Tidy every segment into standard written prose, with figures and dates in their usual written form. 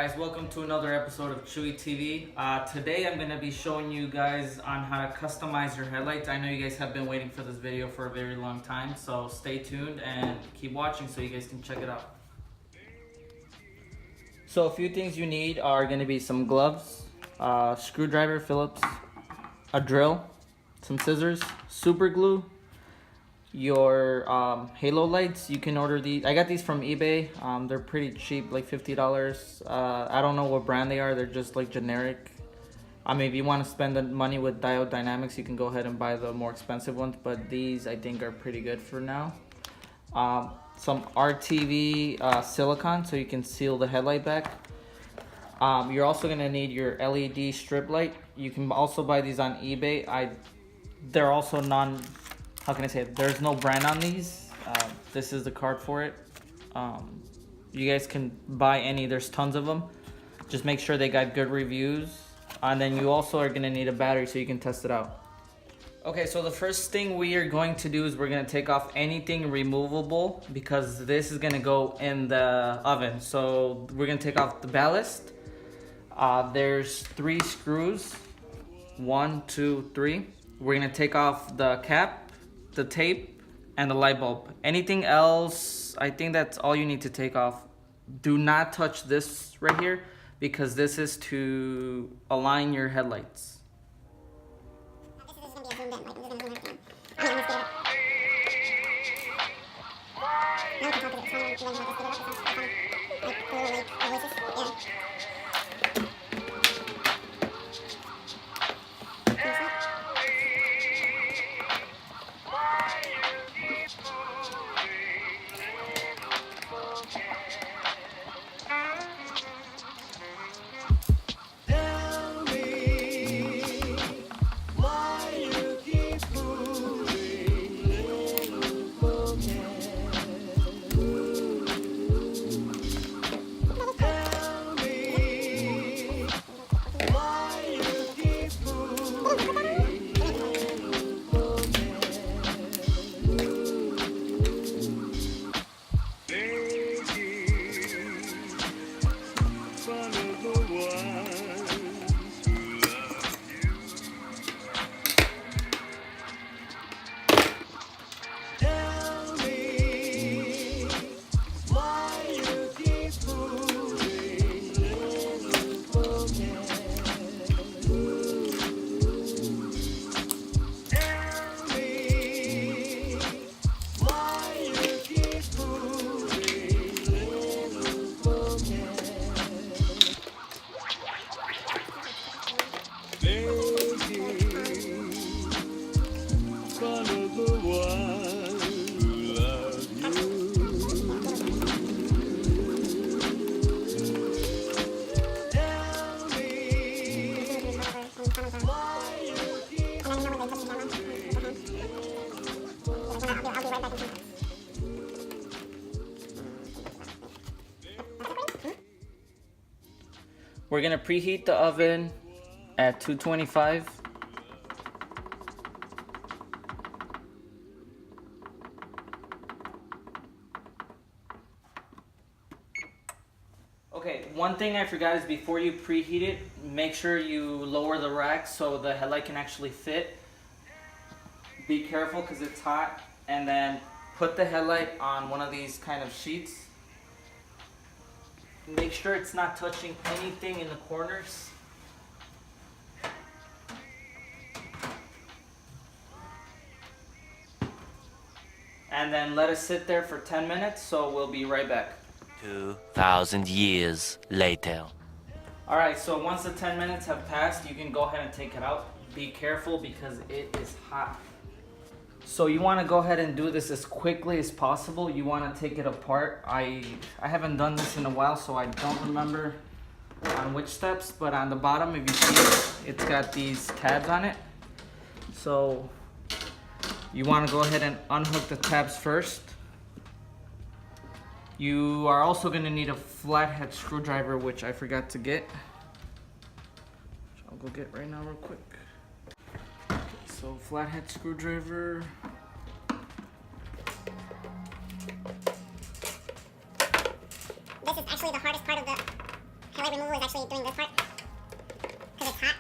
guys, welcome to another episode of Chewy TV. Today I'm going to be showing you guys on how to customize your headlights. I know you guys have been waiting for this video for a very long time, so stay tuned and keep watching so you guys can check it out. So a few things you need are going to be some gloves, screwdriver, Phillips, a drill, some scissors, super glue, your halo lights. You can order these. I got these from eBay. They're pretty cheap, like $50. I don't know what brand they are. They're just like generic. I mean, if you want to spend the money with Diode Dynamics, you can go ahead and buy the more expensive ones, but these I think are pretty good for now. Some RTV silicone so you can seal the headlight back. You're also going to need your LED strip light. You can also buy these on eBay. They're also how can I say it? There's no brand on these. This is the card for it. You guys can buy any. There's tons of them. Just make sure they got good reviews. And then you also are going to need a battery so you can test it out. Okay, so the first thing we are going to do is we're going to take off anything removable because this is going to go in the oven. So we're going to take off the ballast. There's 3 screws. 1, 2, 3. We're going to take off the cap, the tape, and the light bulb. Anything else, I think that's all you need to take off. Do not touch this right here because this is to align your headlights. This is going to be a zoomed in light. This is going to zoom everything. I mean, I'm going to speed it up. Now we can talk to it. It's funny when you have to speed it up. It's funny. Like the little like voices. Yeah. We're gonna preheat the oven at 225. Okay, one thing I forgot is before you preheat it, make sure you lower the rack so the headlight can actually fit. Be careful because it's hot, and then put the headlight on one of these kind of sheets. Make sure it's not touching anything in the corners. And then let it sit there for 10 minutes, so we'll be right back. 2,000 years later. Alright, so once the 10 minutes have passed, you can go ahead and take it out. Be careful because it is hot. So you want to go ahead and do this as quickly as possible. You want to take it apart. I haven't done this in a while, so I don't remember on which steps, but on the bottom, if you see it's got these tabs on it. So you want to go ahead and unhook the tabs first. You are also going to need a flathead screwdriver, which I forgot to get. I'll go get right now real quick. So flathead screwdriver. This is actually the hardest part of the headlight removal actually doing this part because it's hot.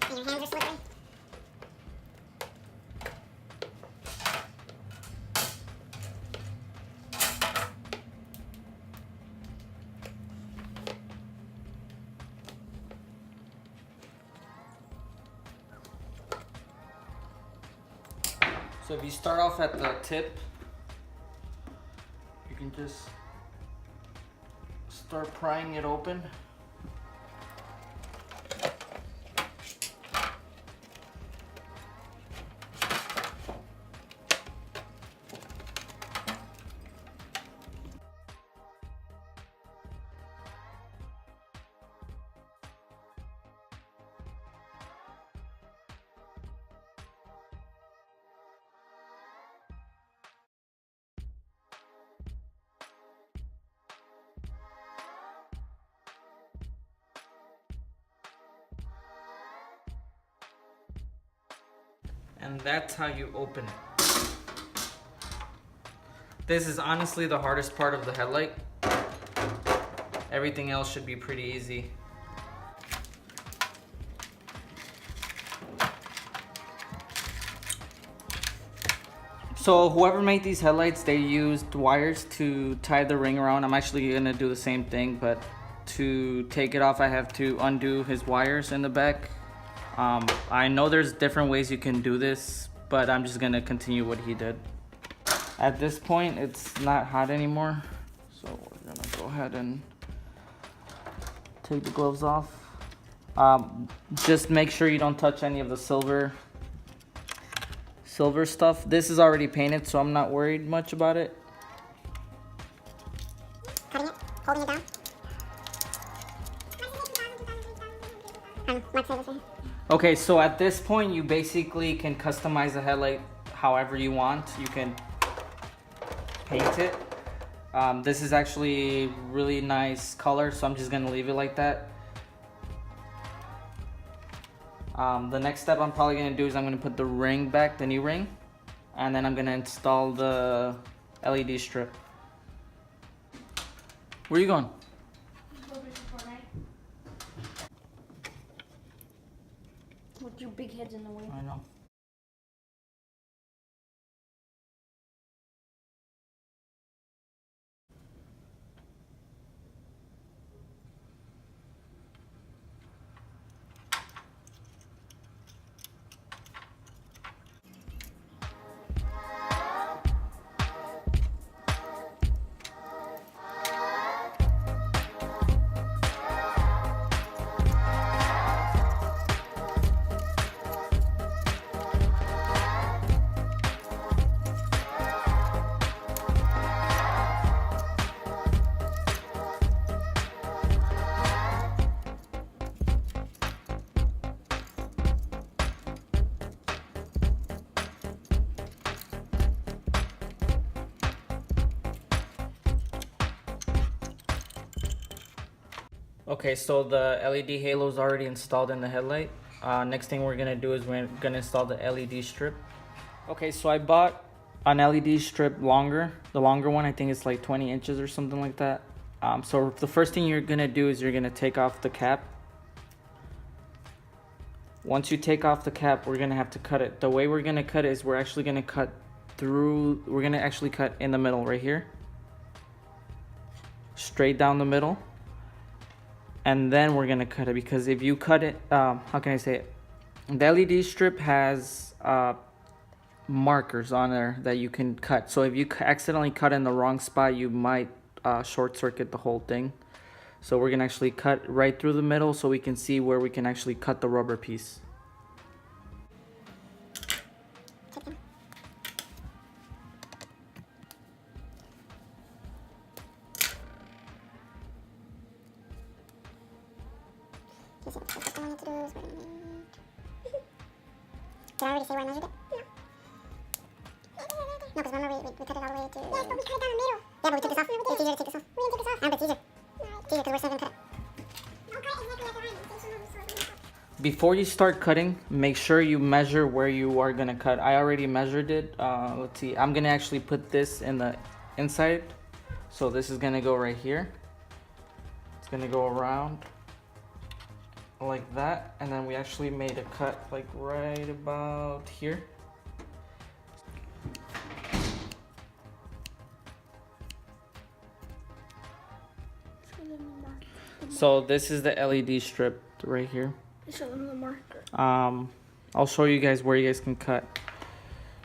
And your hands are slippery. So if you start off at the tip, you can just start prying it open. And that's how you open it. This is honestly the hardest part of the headlight. Everything else should be pretty easy. So whoever made these headlights, they used wires to tie the ring around. I'm actually gonna do the same thing, but to take it off, I have to undo his wires in the back. I know there's different ways you can do this, but I'm just gonna continue what he did. At this point, it's not hot anymore, so we're gonna go ahead and take the gloves off. Just make sure you don't touch any of the silver stuff. This is already painted, so I'm not worried much about it. Cutting it, holding it down. Mark said this right here. Okay, so at this point, you basically can customize the headlight however you want. You can paint it. This is actually really nice color, so I'm just gonna leave it like that. The next step I'm probably gonna do is I'm gonna put the ring back, the new ring, and then I'm gonna install the LED strip. Where are you going? With your big heads in the way. I know. Okay, so the LED halo is already installed in the headlight. Next thing we're gonna do is we're gonna install the LED strip. Okay, so I bought an LED strip longer. The longer one, I think it's like 20 inches or something like that. So the first thing you're gonna do is you're gonna take off the cap. Once you take off the cap, we're gonna have to cut it. The way we're gonna cut it is we're actually gonna cut through, we're gonna actually cut in the middle right here. Straight down the middle. And then we're gonna cut it, because if you cut it, how can I say it? The LED strip has markers on there that you can cut. So if you accidentally cut in the wrong spot, you might short circuit the whole thing. So we're gonna actually cut right through the middle so we can see where we can actually cut the rubber piece. Did I already say where I measured it? No, because remember we cut it all the way to... Yes, but we cut it down the middle. Yeah, but we took this off. No, it's easier to take this off. We didn't take this off. No, but it's easier. It's easier because we're still going to cut it. Don't cut it exactly at the line. before you start cutting, make sure you measure where you are gonna cut. I already measured it. Let's see, I'm gonna actually put this in the inside. So this is gonna go right here. It's gonna go around like that, and then we actually made a cut like right about here. So this is the LED strip right here. Show them the marker. I'll show you guys where you guys can cut.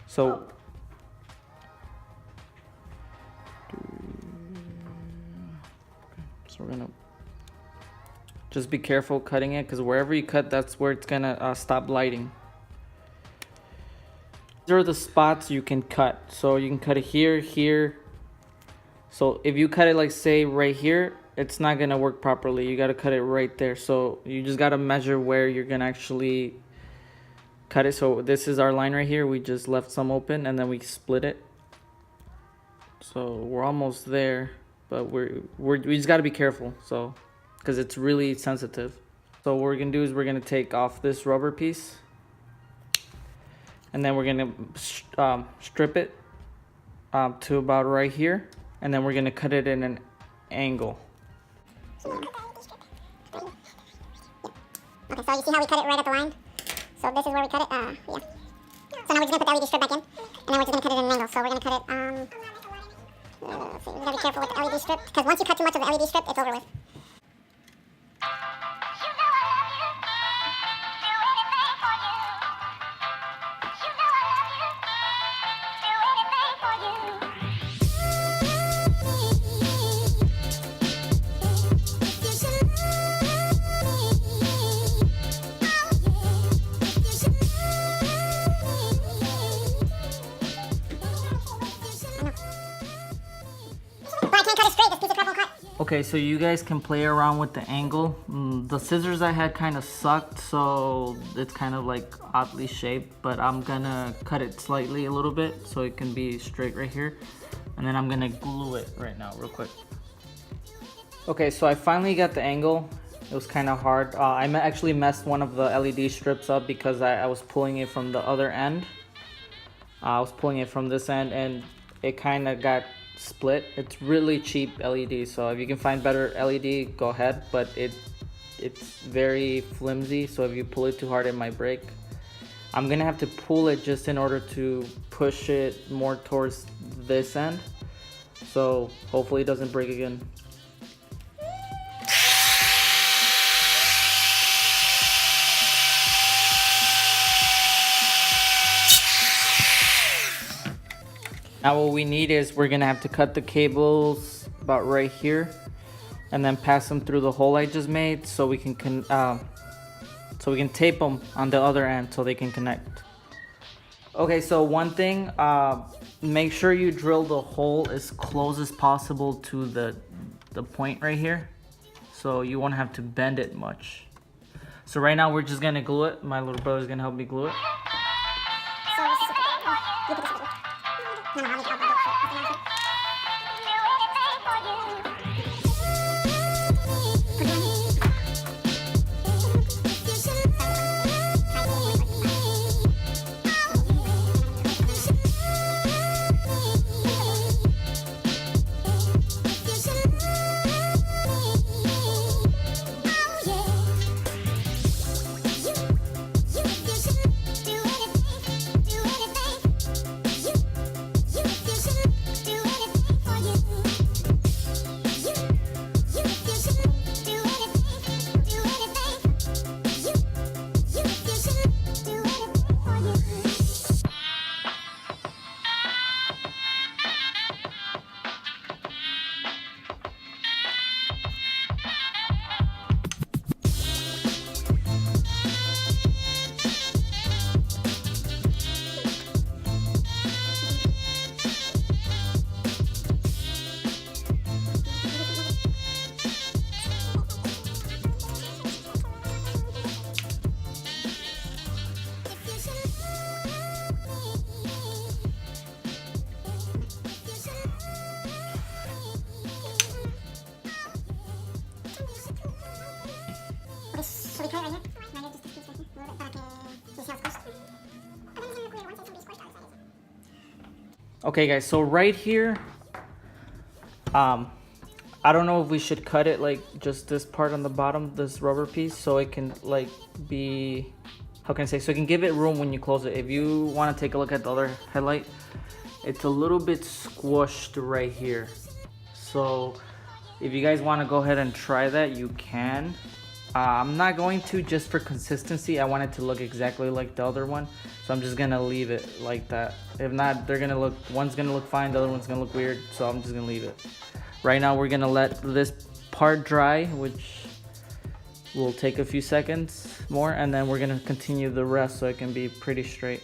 So so we're gonna just be careful cutting it, because wherever you cut, that's where it's gonna stop lighting. These are the spots you can cut. So you can cut it here, here. So if you cut it like say right here, it's not gonna work properly. You gotta cut it right there. So you just gotta measure where you're gonna actually cut it. So this is our line right here. We just left some open and then we split it. So we're almost there, but we just gotta be careful. So, because it's really sensitive. So what we're gonna do is we're gonna take off this rubber piece, and then we're gonna strip it to about right here, and then we're gonna cut it in an angle. Okay, so you see how we cut it right at the line? So this is where we cut it, yeah. So now we're just gonna put the LED strip back in, and then we're just gonna cut it at an angle. So we're gonna cut it, let's see, we gotta be careful with the LED strip, because once you cut too much of the LED strip, it's over with. Okay, so you guys can play around with the angle. The scissors I had kind of sucked, so it's kind of like oddly shaped, but I'm gonna cut it slightly a little bit so it can be straight right here. And then I'm gonna glue it right now real quick. Okay, so I finally got the angle. It was kind of hard. I actually messed one of the LED strips up because I was pulling it from the other end. I was pulling it from this end and it kind of got split. It's really cheap LED, so if you can find better LED, go ahead, but it's very flimsy, so if you pull it too hard, it might break. I'm gonna have to pull it just in order to push it more towards this end, so hopefully it doesn't break again. Now what we need is we're gonna have to cut the cables about right here, and then pass them through the hole I just made, so we can tape them on the other end so they can connect. Okay, so one thing, make sure you drill the hole as close as possible to the point right here, so you won't have to bend it much. So right now we're just gonna glue it. My little brother's gonna help me glue it. Should we try it right here? Okay guys, so right here, I don't know if we should cut it like just this part on the bottom, this rubber piece, so it can like be, how can I say, so it can give it room when you close it. If you want to take a look at the other headlight, it's a little bit squished right here. So if you guys want to go ahead and try that, you can. I'm not going to, just for consistency. I want it to look exactly like the other one, so I'm just gonna leave it like that. If not, they're gonna look, one's gonna look fine, the other one's gonna look weird, so I'm just gonna leave it. Right now we're gonna let this part dry, which will take a few seconds more, and then we're gonna continue the rest so it can be pretty straight.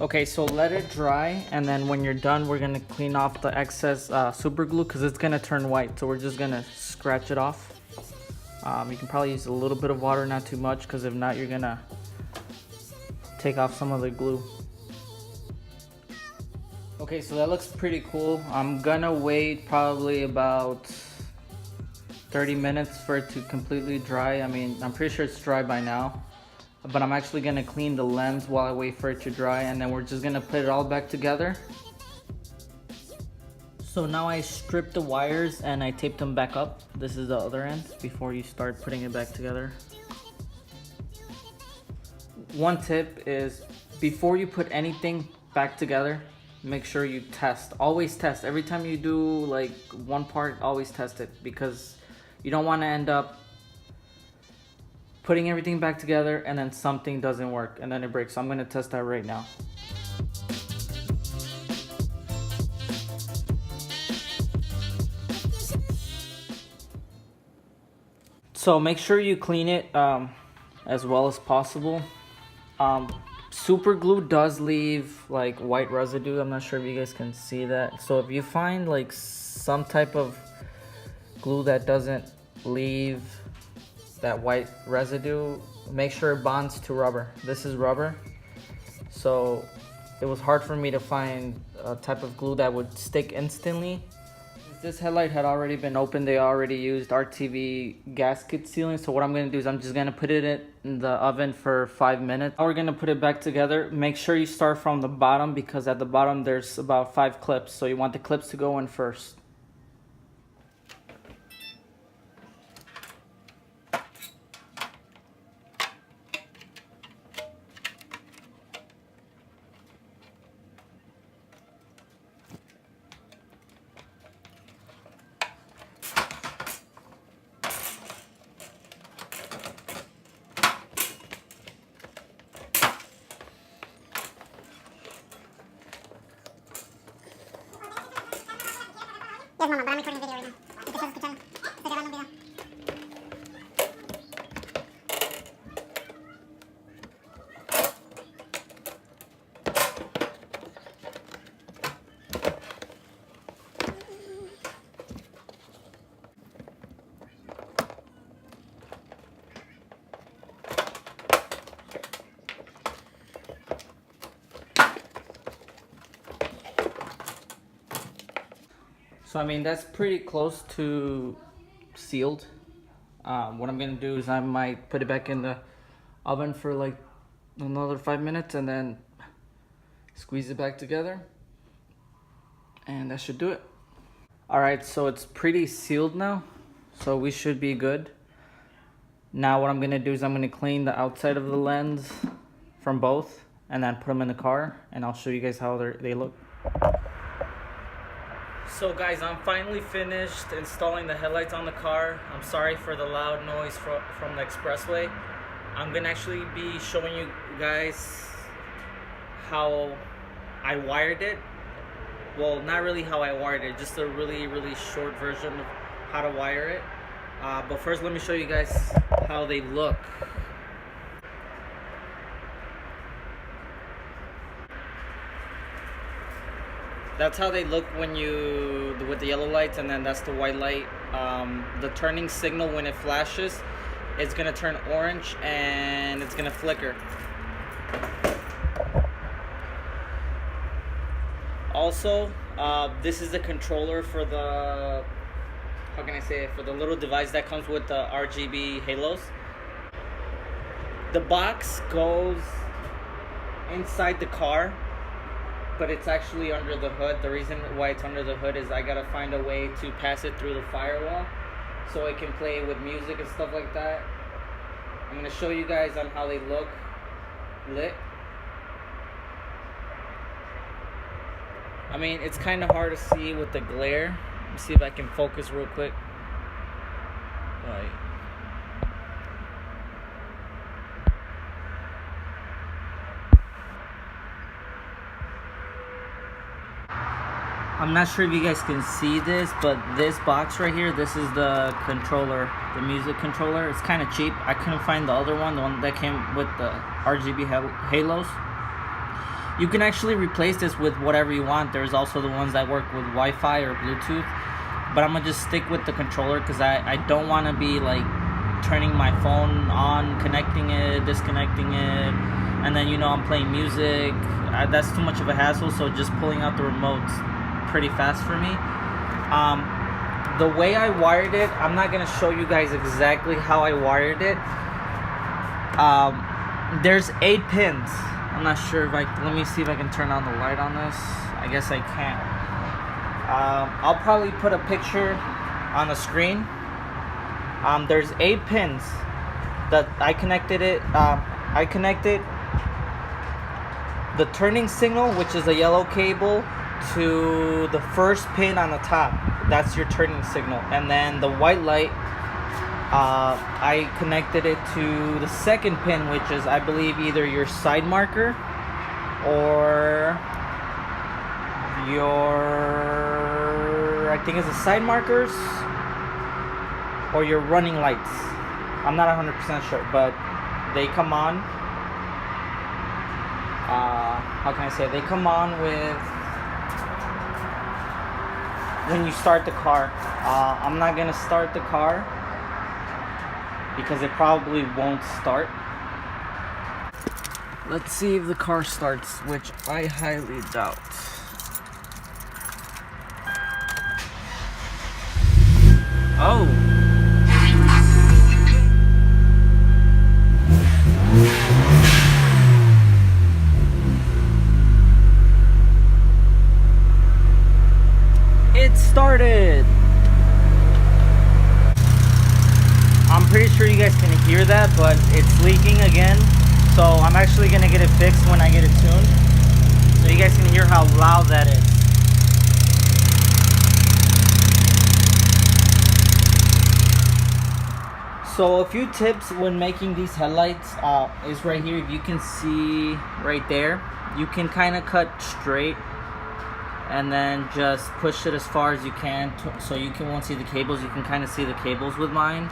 Okay, so let it dry, and then when you're done, we're gonna clean off the excess super glue because it's gonna turn white. So we're just gonna scratch it off. You can probably use a little bit of water, not too much, because if not, you're gonna take off some of the glue. Okay, so that looks pretty cool. I'm gonna wait probably about 30 minutes for it to completely dry. I mean, I'm pretty sure it's dry by now. But I'm actually gonna clean the lens while I wait for it to dry, and then we're just gonna put it all back together. So now I stripped the wires and I taped them back up. This is the other end before you start putting it back together. One tip is, before you put anything back together, make sure you test. Always test. Every time you do like one part, always test it, because you don't want to end up putting everything back together and then something doesn't work and then it breaks. So I'm gonna test that right now. So make sure you clean it as well as possible. Super glue does leave like white residue. I'm not sure if you guys can see that. So if you find like some type of glue that doesn't leave that white residue, make sure it bonds to rubber. This is rubber, so it was hard for me to find a type of glue that would stick instantly. This headlight had already been opened. They already used RTV gasket sealing, so what I'm going to do is I'm just going to put it in the oven for 5 minutes. Now we're going to put it back together. Make sure you start from the bottom, because at the bottom there's about 5 clips, so you want the clips to go in first. Yes, Mama, but I'm recording a video right now. If it says escuchar, estoy grabando un video. So I mean, that's pretty close to sealed. What I'm gonna do is I might put it back in the oven for like another 5 minutes and then squeeze it back together, and that should do it. All right, so it's pretty sealed now, so we should be good. Now what I'm gonna do is I'm gonna clean the outside of the lens from both and then put them in the car, and I'll show you guys how they look. So guys, I'm finally finished installing the headlights on the car. I'm sorry for the loud noise from the expressway. I'm gonna actually be showing you guys how I wired it. Well, not really how I wired it, just a really short version of how to wire it. But first, let me show you guys how they look. That's how they look when you with the yellow lights, and then that's the white light. The turning signal, when it flashes, it's gonna turn orange and it's gonna flicker. Also, this is the controller for the, how can I say it, for the little device that comes with the RGB halos. The box goes inside the car, but it's actually under the hood. The reason why it's under the hood is I gotta find a way to pass it through the firewall so it can play with music and stuff like that. I'm gonna show you guys on how they look lit. I mean, it's kind of hard to see with the glare. Let me see if I can focus real quick. Right. I'm not sure if you guys can see this, but this box right here, this is the controller, the music controller. It's kind of cheap. I couldn't find the other one, the one that came with the RGB halos. You can actually replace this with whatever you want. There's also the ones that work with Wi-Fi or Bluetooth, but I'm gonna just stick with the controller because I don't want to be like turning my phone on, connecting it, disconnecting it, and then, you know, I'm playing music. That's too much of a hassle, so just pulling out the remote's pretty fast for me. The way I wired it, I'm not gonna show you guys exactly how I wired it. There's 8 pins. I'm not sure if let me see if I can turn on the light on this. I guess I can't. I'll probably put a picture on the screen. There's 8 pins that I connected it. I connected the turning signal, which is a yellow cable, to the first pin on the top. That's your turning signal. And then the white light, I connected it to the second pin, which is, I believe, either your side marker or your, I think it's the side markers or your running lights. I'm not 100% sure, but they come on. How can I say it? They come on when you start the car. I'm not gonna start the car because it probably won't start. Let's see if the car starts, which I highly doubt. Oh! It started! I'm pretty sure you guys can hear that, but it's leaking again. So I'm actually gonna get it fixed when I get it tuned, so you guys can hear how loud that is. So a few tips when making these headlights is right here. If you can see right there, you can kind of cut straight and then just push it as far as you can so you won't see the cables. You can kind of see the cables with mine.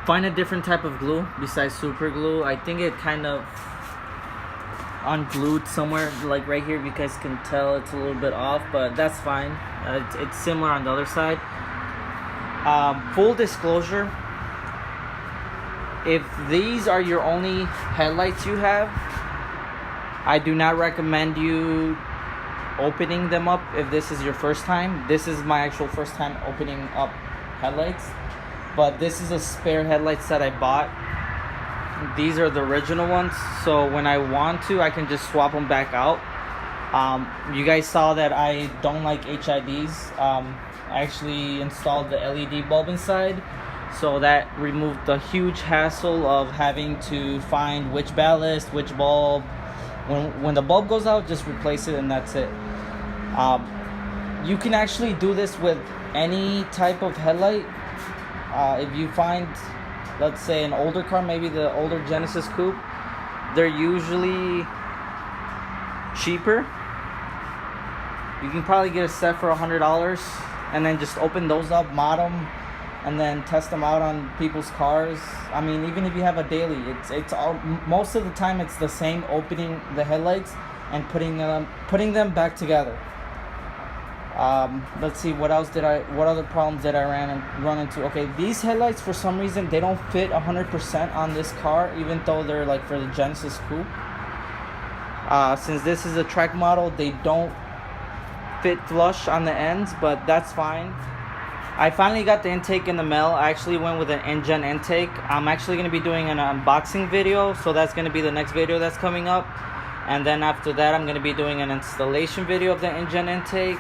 Find a different type of glue besides super glue. I think it kind of unglued somewhere, like right here. If you guys can tell, it's a little bit off, but that's fine. It's similar on the other side. Full disclosure, if these are your only headlights you have, I do not recommend you opening them up if this is your first time. This is my actual first time opening up headlights. but this is a spare headlights that I bought. These are the original ones, so when I want to, I can just swap them back out. You guys saw that I don't like HIDs. I actually installed the LED bulb inside, so that removed the huge hassle of having to find which ballast, which bulb. When the bulb goes out, just replace it and that's it. You can actually do this with any type of headlight. If you find, let's say, an older car, maybe the older Genesis Coupe, they're usually cheaper. You can probably get a set for $100 and then just open those up, mod them, and then test them out on people's cars. I mean, even if you have a daily, it's all, most of the time it's the same, opening the headlights and putting them back together. Let's see, what other problems did I run into? Okay, these headlights, for some reason, they don't fit 100% on this car, even though they're like for the Genesis Coupe. Since this is a track model, they don't fit flush on the ends, but that's fine. I finally got the intake in the mail. I actually went with an engine intake. I'm actually going to be doing an unboxing video, so that's going to be the next video that's coming up. And then after that, I'm going to be doing an installation video of the engine intake.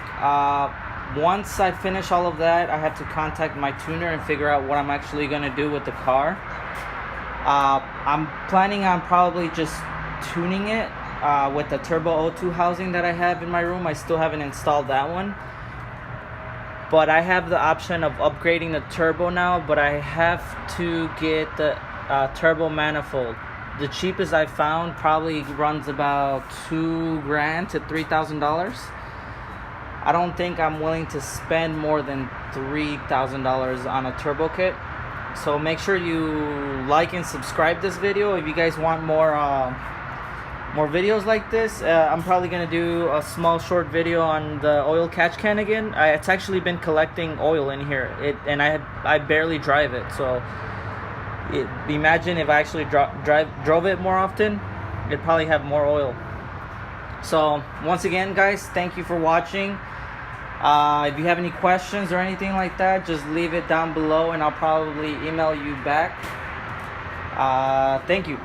Once I finish all of that, I have to contact my tuner and figure out what I'm actually going to do with the car. I'm planning on probably just tuning it with the turbo O2 housing that I have in my room. I still haven't installed that one. But I have the option of upgrading the turbo now, but I have to get the turbo manifold. The cheapest I found probably runs about $2,000 to $3,000. I don't think I'm willing to spend more than $3,000 on a turbo kit. So make sure you like and subscribe this video if you guys want more videos like this. I'm probably gonna do a small short video on the oil catch can again. It's actually been collecting oil in here, and I barely drive it, so imagine if I actually drove it more often, it'd probably have more oil. So once again, guys, thank you for watching. If you have any questions or anything like that, just leave it down below and I'll probably email you back. Thank you.